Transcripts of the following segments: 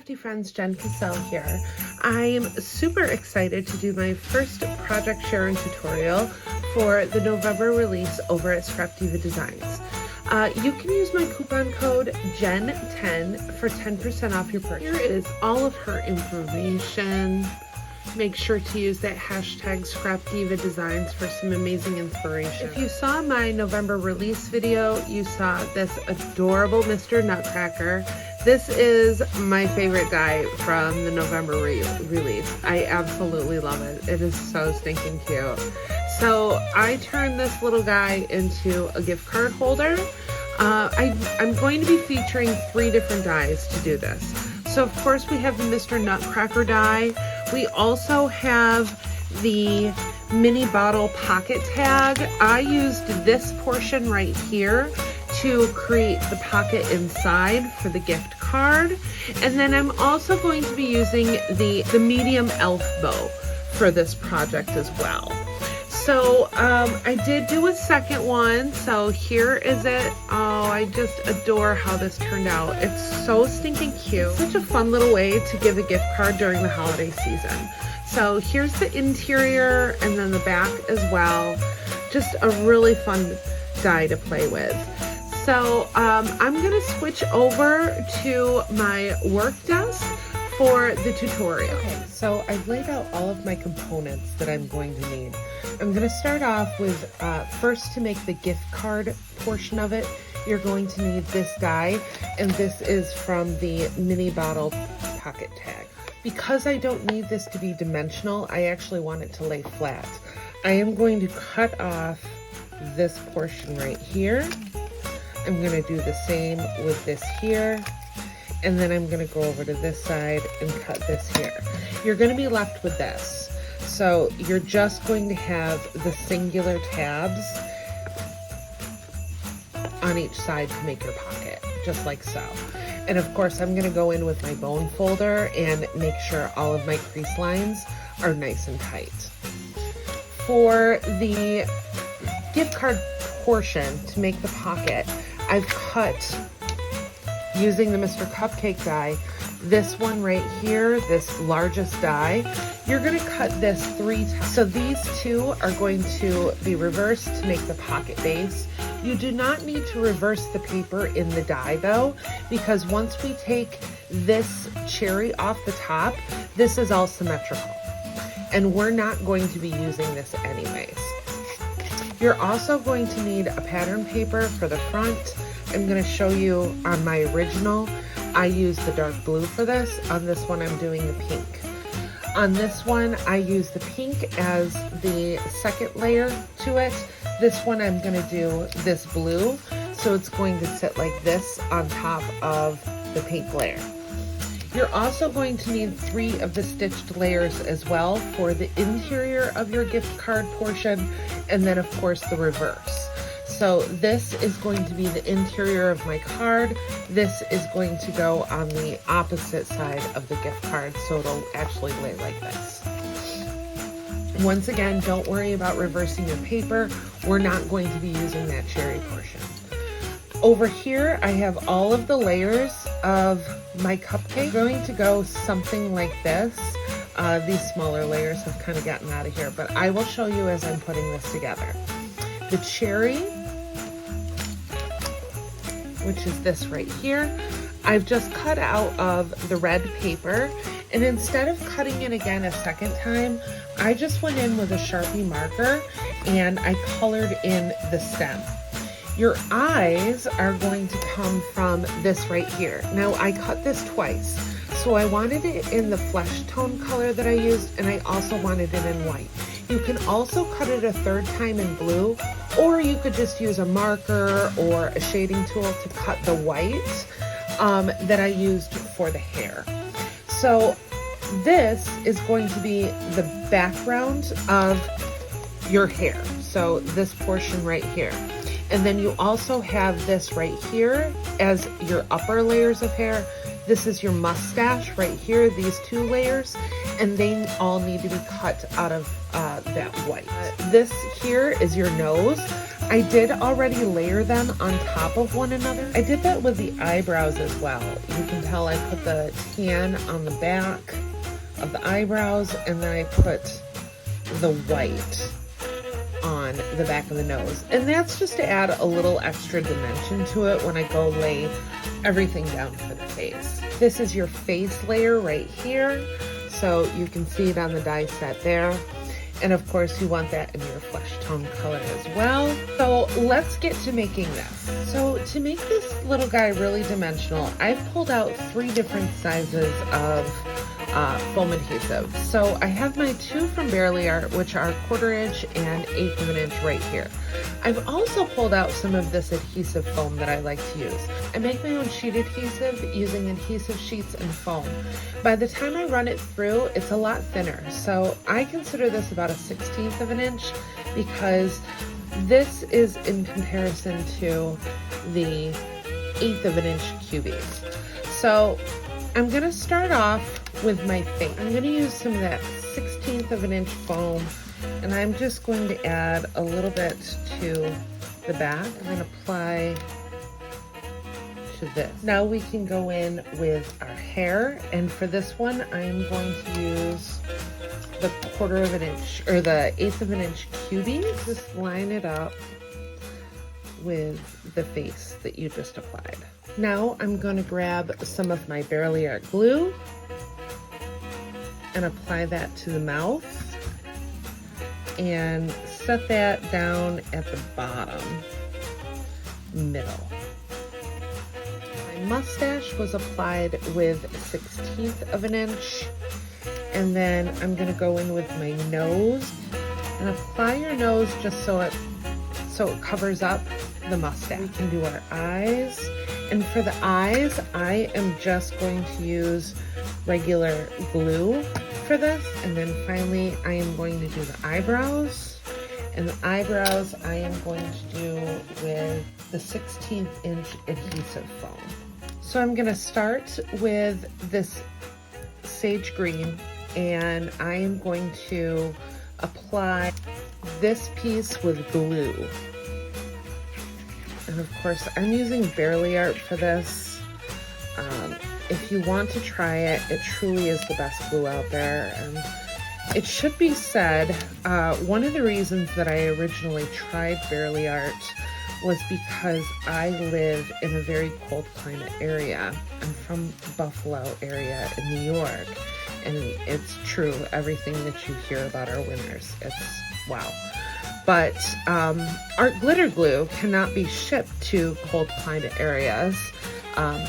crafty friends, Jen Cassell here. I'm super excited to do my first project share and tutorial for the November release over at Scrapdiva Designs. You can use my coupon code JEN10 for 10% off your purchase. Here is all of her information. Make sure to use that hashtag Scrapdiva Designs for some amazing inspiration. If you saw my November release video, you saw this adorable Mr. Nutcracker. This is my favorite die from the November release. I absolutely love it. It is so stinking cute. So I turned this little guy into a gift card holder. I'm going to be featuring 3 different dies to do this. So of course we have the Mr. Nutcracker die. We also have the mini bottle pocket tag. I used this portion right here to create the pocket inside for the gift card. And then I'm also going to be using the medium elf bow for this project as well. So I did do a second one, so here is it. Oh, I just adore how this turned out. It's so stinking cute. Such a fun little way to give a gift card during the holiday season. So here's the interior and then the back as well. Just a really fun die to play with. So I'm gonna switch over to my work desk for the tutorial. Okay, so I've laid out all of my components that I'm going to need. I'm going to start off with, first to make the gift card portion of it, you're going to need this die, and this is from the mini bottle pocket tag. Because I don't need this to be dimensional, I actually want it to lay flat. I am going to cut off this portion right here. I'm going to do the same with this here. And then I'm going to go over to this side and cut this here. You're going to be left with this. So you're just going to have the singular tabs on each side to make your pocket, just like so. And of course, I'm going to go in with my bone folder and make sure all of my crease lines are nice and tight. For the gift card portion to make the pocket, I've cut, using the Mr. Cupcake die, this one right here, this largest die, you're going to cut this 3 times. So these 2 are going to be reversed to make the pocket base. You do not need to reverse the paper in the die though, because once we take this cherry off the top, this is all symmetrical. And we're not going to be using this anyways. You're also going to need a pattern paper for the front. I'm going to show you on my original, I used the dark blue for this. On this one, I'm doing the pink. On this one, I use the pink as the second layer to it. This one, I'm going to do this blue. So it's going to sit like this on top of the pink layer. You're also going to need 3 of the stitched layers as well for the interior of your gift card portion, and then of course the reverse. So this is going to be the interior of my card. This is going to go on the opposite side of the gift card, so it'll actually lay like this. Once again, don't worry about reversing your paper. We're not going to be using that cherry portion. Over here, I have all of the layers of my cupcake. I'm going to go something like this. These smaller layers have kind of gotten out of here, but I will show you as I'm putting this together. The cherry, which is this right here, I've just cut out of the red paper, and instead of cutting it again a second time, I just went in with a Sharpie marker and I colored in the stem. Your eyes are going to come from this right here. Now I cut this twice, so I wanted it in the flesh tone color that I used, and I also wanted it in white. You can also cut it a 3rd time in blue, or you could just use a marker or a shading tool to cut the white that I used for the hair. So this is going to be the background of your hair. So this portion right here. And then you also have this right here as your upper layers of hair. This is your mustache right here, these 2 layers, and they all need to be cut out of that white. This here is your nose. I did already layer them on top of one another. I did that with the eyebrows as well. You can tell I put the tan on the back of the eyebrows, and then I put the white on the back of the nose. And that's just to add a little extra dimension to it when I go lay everything down for the face. This is your face layer right here. So you can see it on the die set there. And of course you want that in your flesh tone color as well. So let's get to making this. So to make this little guy really dimensional, I've pulled out 3 different sizes of foam adhesive. So I have my 2 from Barely Art, which are 1/4 inch and 1/8 of an inch right here. I've also pulled out some of this adhesive foam that I like to use. I make my own sheet adhesive using adhesive sheets and foam. By the time I run it through, it's a lot thinner. So I consider this about a 1/16 of an inch because this is in comparison to the 1/8 of an inch cubies. So I'm gonna start off with my face. I'm gonna use some of that 1/16 of an inch foam, and I'm just going to add a little bit to the back and then apply to this. Now we can go in with our hair, and for this one I'm going to use the 1/4 of an inch or the 1/8 of an inch cubies. Just line it up with the face that you just applied. Now I'm going to grab some of my Barely Art glue and apply that to the mouth and set that down at the bottom middle. My mustache was applied with 1/16 of an inch, and then I'm going to go in with my nose and apply your nose just so it covers up the mustache. We can do our eyes, and for the eyes I am just going to use regular glue for this, and then finally I am going to do the eyebrows, and the eyebrows I am going to do with the 1/16 inch adhesive foam. So I'm going to start with this sage green, and I am going to apply this piece with glue. And of course I'm using Barely Art for this. If you want to try it, it truly is the best glue out there. And it should be said, one of the reasons that I originally tried Barely Art was because I live in a very cold climate area. I'm from Buffalo area in New York, and it's true, everything that you hear about our winters, it's wow. But art glitter glue cannot be shipped to cold climate areas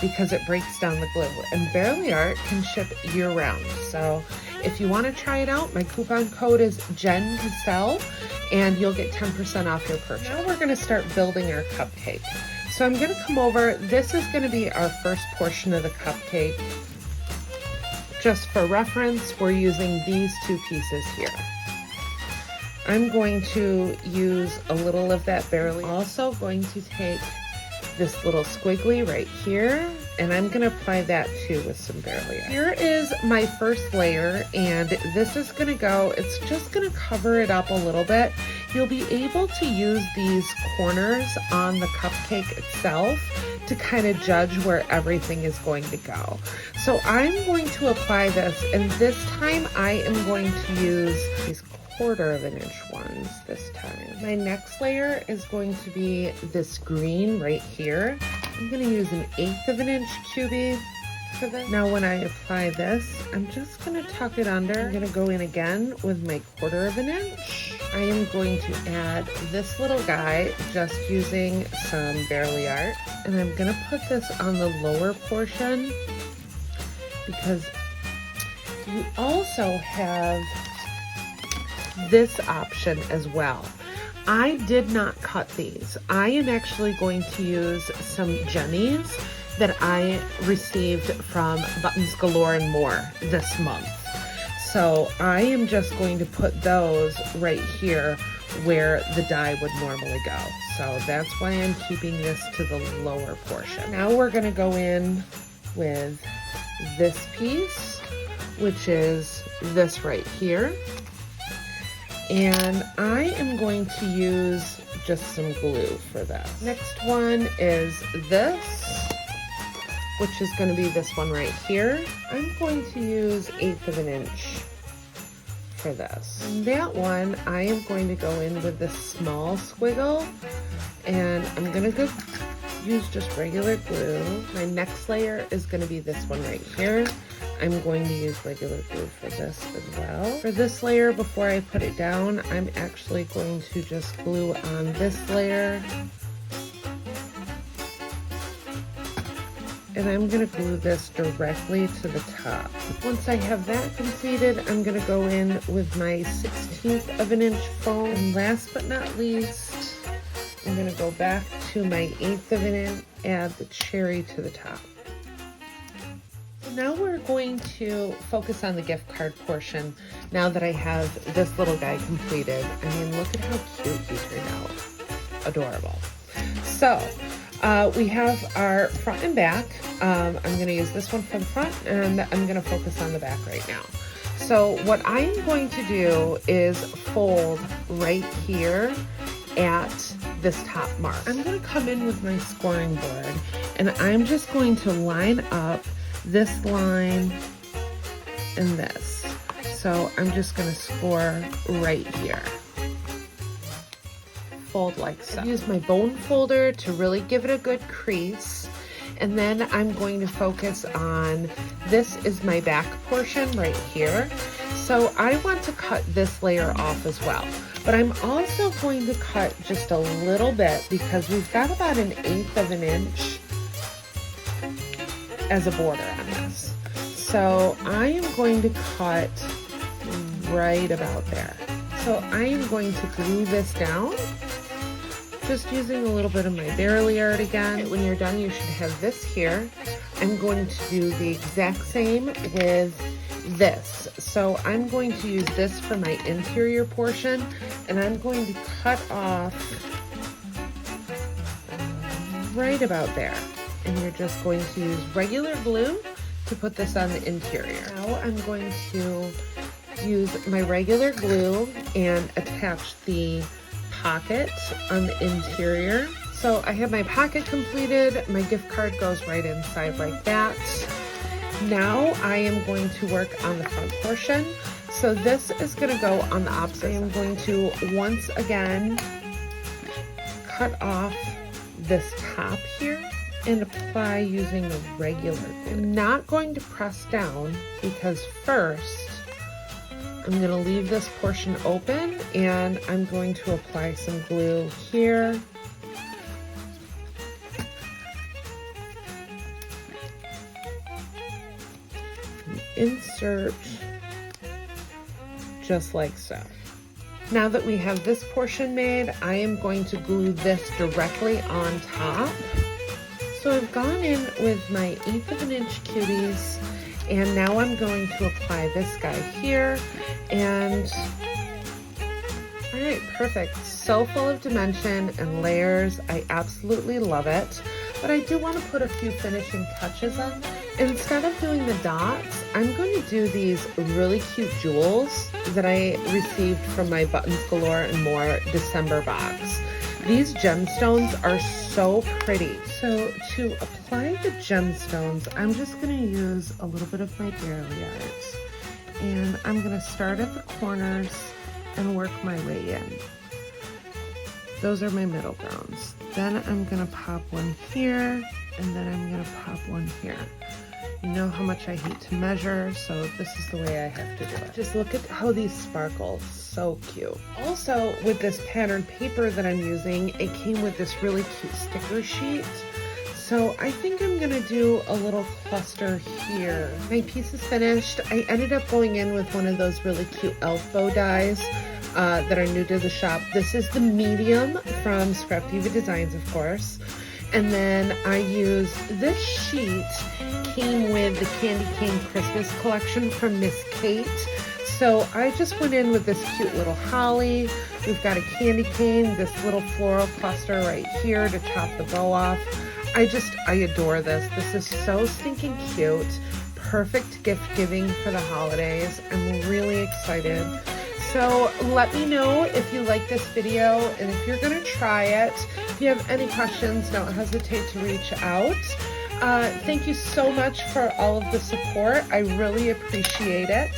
because it breaks down the glue, and Barely Art can ship year-round. So if you want to try it out, my coupon code is JEN10SELL, and you'll get 10% off your purchase. Now we're going to start building our cupcake. So I'm going to come over, this is going to be our first portion of the cupcake. Just for reference, we're using these 2 pieces here. I'm going to use a little of that Barely. Also going to take this little squiggly right here, and I'm going to apply that too with some Barely. Here is my first layer, and this is going to go, it's just going to cover it up a little bit. You'll be able to use these corners on the cupcake itself to kind of judge where everything is going to go. So I'm going to apply this, and this time I am going to use these 1/4 of an inch ones this time. My next layer is going to be this green right here. I'm going to use an 1/8 of an inch cubie for this. Now when I apply this, I'm just going to tuck it under. I'm going to go in again with my 1/4 of an inch. I am going to add this little guy just using some Barely Art, and I'm going to put this on the lower portion because you also have this option as well. I did not cut these. I am actually going to use some Jennies that I received from Buttons Galore and More this month. So I am just going to put those right here where the die would normally go. So that's why I'm keeping this to the lower portion. Now we're going to go in with this piece, which is this right here. And I am going to use just some glue for this. Next one is this, which is going to be this one right here. I'm going to use 1/8 of an inch for this. And that one, I am going to go in with this small squiggle, and I'm going to go use just regular glue. My next layer is going to be this one right here. I'm going to use regular glue for this as well. For this layer, before I put it down, I'm actually going to just glue on this layer. And I'm going to glue this directly to the top. Once I have that completed, I'm going to go in with my 1/16 of an inch foam. And last but not least, I'm going to go back to my 1/8 of an inch, add the cherry to the top. Now we're going to focus on the gift card portion now that I have this little guy completed. I mean, look at how cute he turned out. Adorable. So we have our front and back. I'm going to use this one for the front, and I'm going to focus on the back right now. So what I'm going to do is fold right here at this top mark. I'm going to come in with my scoring board, and I'm just going to line up this line and this. So I'm just going to score right here. Fold like so. I use my bone folder to really give it a good crease, and then I'm going to focus on, this is my back portion right here. So I want to cut this layer off as well, but I'm also going to cut just a little bit because we've got about 1/8 of an inch as a border on this. So I am going to cut right about there. So I am going to glue this down, just using a little bit of my barely art again. When you're done, you should have this here. I'm going to do the exact same with this. So I'm going to use this for my interior portion, and I'm going to cut off right about there. And you're just going to use regular glue to put this on the interior. Now I'm going to use my regular glue and attach the pocket on the interior. So I have my pocket completed. My gift card goes right inside like that. Now I am going to work on the front portion. So this is going to go on the opposite. I am going to once again cut off this top here and apply using a regular glue. I'm not going to press down because first I'm going to leave this portion open, and I'm going to apply some glue here. And insert just like so. Now that we have this portion made, I am going to glue this directly on top. So I've gone in with my 1/8 of an inch cuties, and now I'm going to apply this guy here, and all right, perfect. So full of dimension and layers. I absolutely love it, but I do want to put a few finishing touches on. Instead of doing the dots, I'm going to do these really cute jewels that I received from my Buttons Galore and More December box. These gemstones are so pretty. So to apply the gemstones, I'm just going to use a little bit of my barely art, and I'm going to start at the corners and work my way in. Those are my middle grounds. Then I'm going to pop one here, and then I'm going to pop one here. You know how much I hate to measure, so this is the way I have to do it. Just look at how these sparkle, so cute. Also, with this patterned paper that I'm using, it came with this really cute sticker sheet. So I think I'm gonna do a little cluster here. My piece is finished. I ended up going in with one of those really cute elf bow dies that are new to the shop. This is the medium from Scrapdiva Designs, of course. And then I used this sheet, came with the Candy Cane Christmas collection from Miss Kate. So I just went in with this cute little holly. We've got a candy cane, this little floral cluster right here to top the bow off. I adore this. This is so stinking cute. Perfect gift giving for the holidays. I'm really excited. So let me know if you like this video and if you're gonna try it. If you have any questions, don't hesitate to reach out. Thank you so much for all of the support. I really appreciate it.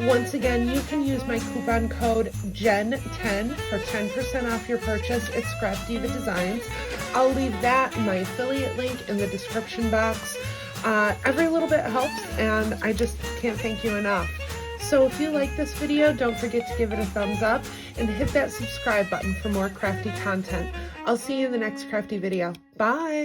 Once again, you can use my coupon code GEN10 for 10% off your purchase at Scrapdiva Designs. I'll leave that and my affiliate link in the description box. Every little bit helps, and I just can't thank you enough. So if you like this video, don't forget to give it a thumbs up and hit that subscribe button for more crafty content. I'll see you in the next crafty video. Bye!